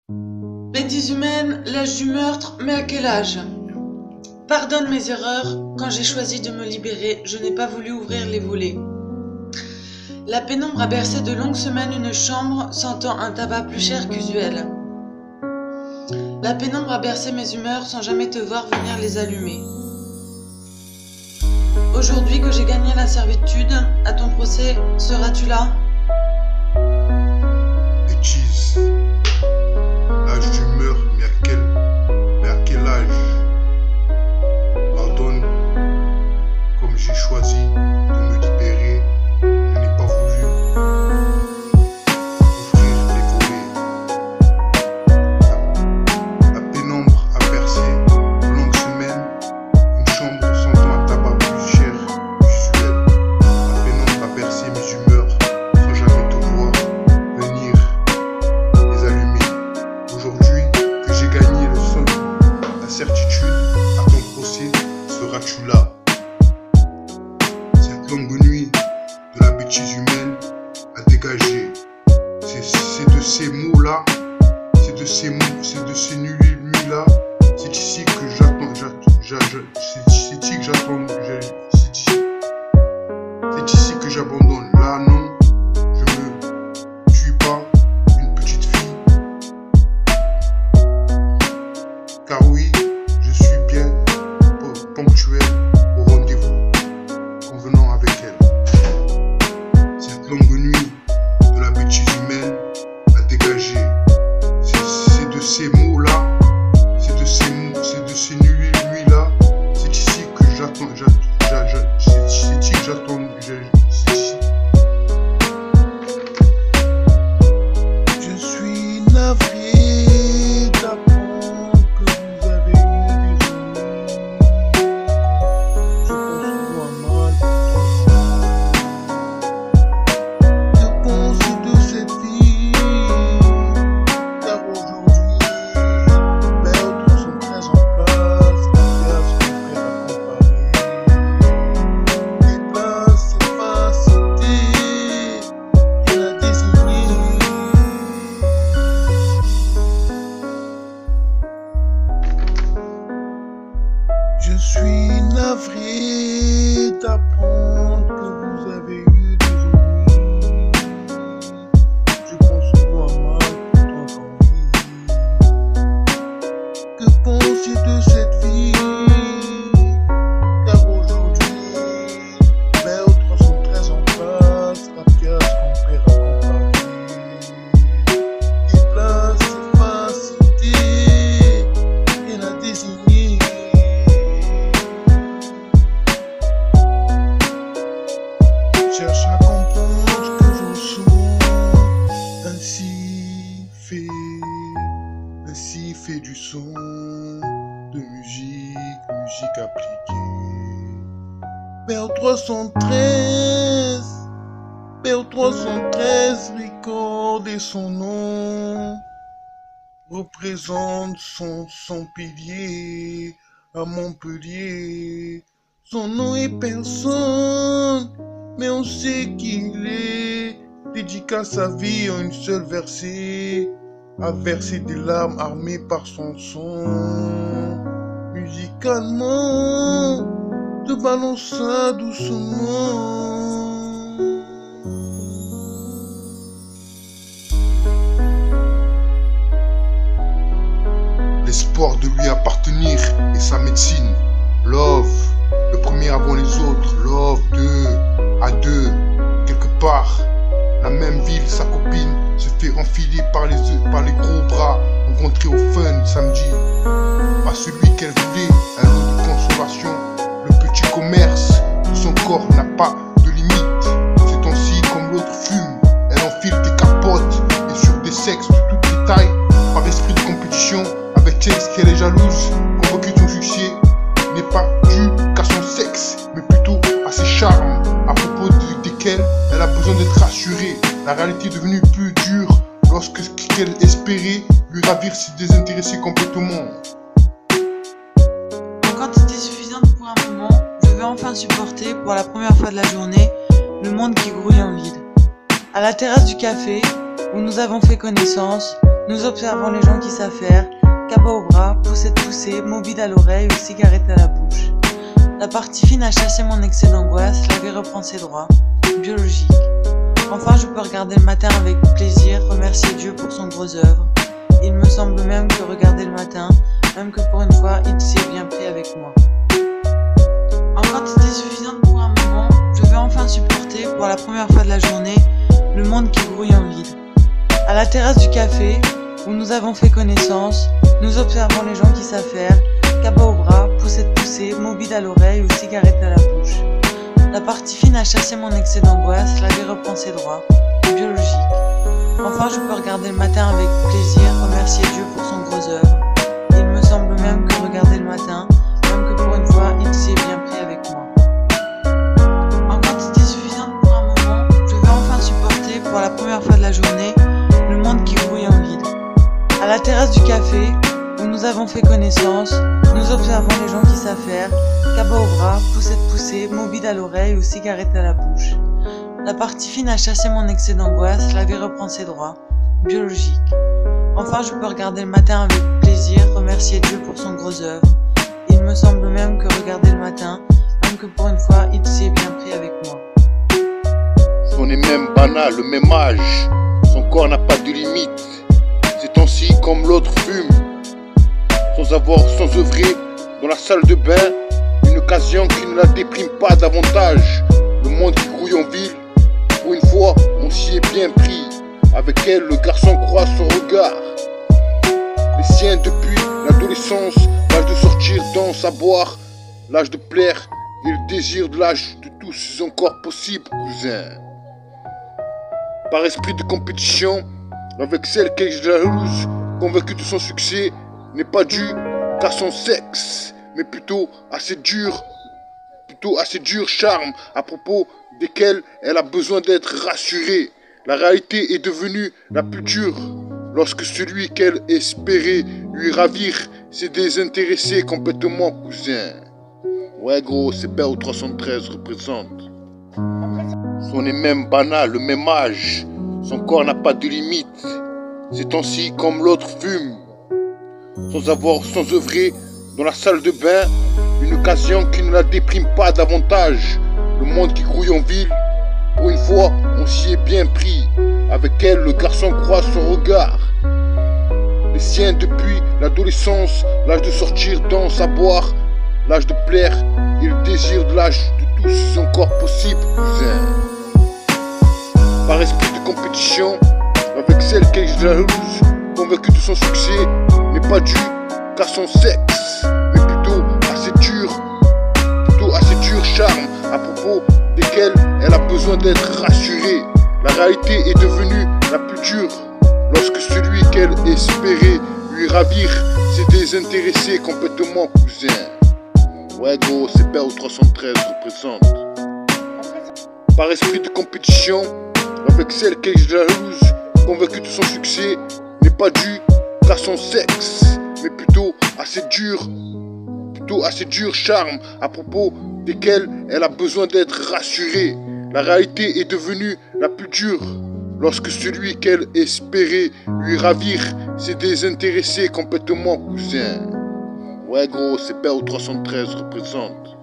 Bêtise humaine, l'âge du meurtre, mais à quel âge? Pardonne mes erreurs, quand j'ai choisi de me libérer, je n'ai pas voulu ouvrir les volets. La pénombre a bercé de longues semaines une chambre, sentant un tabac plus cher qu'usuel. La pénombre a bercé mes humeurs sans jamais te voir venir les allumer. Aujourd'hui que j'ai gagné la servitude, à ton procès, seras-tu là? Bêtise. L'âge du meurtre, mais à quel âge? Pardonne, comme j'ai choisi de me libérer, je n'ai pas voulu ouvrir les volets. La pénombre a bercé de longues semaines une chambre sentant un tabac plus cher qu'usuel. La pénombre a bercé mes humeurs sans jamais te voir venir les allumer. Aujourd'hui que j'ai gagné le sol, la certitude, à ton procès, seras-tu là? Cette longue nuit de la bêtise humaine a dégagé. C'est de ces mots-là, c'est de ces nuits-là, c'est ici que j'attends, c'est ici que j'abandonne. Là non, je me tue pas une petite fille, car oui, je suis bien ponctuel au rendez-vous convenant avec elle. Cette longue nuit de la bêtise humaine a dégagé. C'est de ces mots-là, c'est de ces nuits-là, c'est ici que j'attends, Je suis navré d'apprendre que vous avez eu des ennuis. Je pense souvent mal. Que penses-tu de cette vie? Car aujourd'hui, mes autres sont très en place. Il y a ce qu'on fait à comparer. Des places, c'est facilité. Il a désigné. Je suis navré d'apprendre que vous avez eu des ennuis. Je pense souvent mal, pourtant oui. Que penses-tu de cette vie? Car aujourd'hui, mes autres sont très en place. La pièce qu'on perd à comparer. Des places, c'est facilité. Elle a désigné. Cherche à comprendre que je sens, ainsi fait du son, de musique appliquée. Père 313, record et son nom, représente son pilier à Montpellier. Son nom est personne, mais on sait qu'il est. Dédicace sa vie en une seule versée, a versé des larmes armées par son son. Musicalement, te balança doucement. L'espoir de lui appartenir et sa médecine. Love, le premier avant les autres. Love, à deux, quelque part. La même ville, sa copine se fait enfiler par les gros bras. Rencontré au fun samedi. Pas celui qu'elle voulait, un lot de consolation. Le petit commerce de son corps n'a pas de limite. Ces temps-ci, comme l'autre fume, elle enfile des capotes et sur des sexes de toutes les tailles. Par esprit de compétition, avec Chase qu'elle est jalouse. Convoquer son succès n'est pas dû qu'à son sexe, mais plutôt à ses charmes, à propos desquels elle a besoin d'être rassurée. La réalité est devenue plus dure lorsque ce qu'elle espérait lui ravir s'y désintéresser complètement. En quantité suffisante pour un moment, je veux enfin supporter, pour la première fois de la journée, le monde qui grouille en vide. À la terrasse du café, où nous avons fait connaissance, Nous observons les gens qui savent faire, cabas au bras, poussette poussée, mobile à l'oreille ou cigarette à la bouche. La partie fine a chassé mon excès d'angoisse, la vie reprend ses droits, biologique. Enfin, je peux regarder le matin avec plaisir, remercier Dieu pour son gros œuvre. Il me semble même que regarder le matin, même que pour une fois, il s'y est bien pris avec moi. En quantité suffisante pour un moment, je vais enfin supporter, pour la première fois de la journée, le monde qui grouille en vide. À la terrasse du café, où nous avons fait connaissance, nous observons les gens qui savent faire, cabas au bras, poussette poussée, mobile à l'oreille ou cigarette à la bouche. La partie fine a chassé mon excès d'angoisse, la vie reprend ses droits, biologique. Enfin, je peux regarder le matin avec plaisir, remercier Dieu pour son gros œuvre. Il me semble même que regarder le matin, même que pour une fois, il s'y est bien pris avec moi. En quantité suffisante pour un moment, je vais enfin supporter, pour la première fois de la journée, le monde qui grouille en vide. À la terrasse du café, où nous avons fait connaissance, nous observons les gens qui savent faire, cabas au bras, poussette poussée, mobile à l'oreille ou cigarette à la bouche. La partie fine a chassé mon excès d'angoisse, la vie reprend ses droits, biologique. Enfin, je peux regarder le matin avec plaisir, remercier Dieu pour son gros œuvre. Il me semble même que regarder le matin, même que pour une fois, il s'y est bien pris avec moi. On est même banal, le même âge, son corps n'a pas de limite. Ces temps-ci, comme l'autre fume, sans œuvrer dans la salle de bain, une occasion qui ne la déprime pas davantage. Le monde qui grouille en ville, pour une fois, on s'y est bien pris. Avec elle, le garçon croise son regard. Les siens depuis l'adolescence, l'âge de sortir, danse, à boire, l'âge de plaire et le désir de l'âge de tous est encore possible, cousin. Par esprit de compétition, avec celle qui est jalouse, convaincue de son succès, n'est pas dû qu'à son sexe, mais plutôt à ses durs charmes à propos desquels elle a besoin d'être rassurée. La réalité est devenue la plus dure lorsque celui qu'elle espérait lui ravir s'est désintéressé complètement, cousin. Ouais gros, c'est BEO 313 représente. On est même banal, le même âge, son corps n'a pas de limite. Ces temps-ci, comme l'autre fume, sans œuvrer dans la salle de bain, une occasion qui ne la déprime pas davantage. Le monde qui grouille en ville, pour une fois, on s'y est bien pris. Avec elle, le garçon croise son regard. Les siens depuis l'adolescence, l'âge de sortir, danse, à boire, l'âge de plaire et le désir de l'âge de tous est encore possible, cousin. Par esprit de compétition, avec celle qui est jalouse, convaincue de son succès, n'est pas dû qu'à son sexe, mais plutôt à ses durs charmes à propos desquels elle a besoin d'être rassurée. La réalité est devenue la plus dure lorsque celui qu'elle espérait lui ravir s'est désintéressé complètement, cousin. Ouais gros, c'est BEO 313 représente. Par esprit de compétition, avec celle qui est jalouse, convaincue de son succès, n'est pas dû qu'à son sexe, mais plutôt à ses durs charmes à propos desquels elle a besoin d'être rassurée. La réalité est devenue la plus dure lorsque celui qu'elle espérait lui ravir s'est désintéressé complètement, cousin. Ouais gros, c'est BEO 313 représente.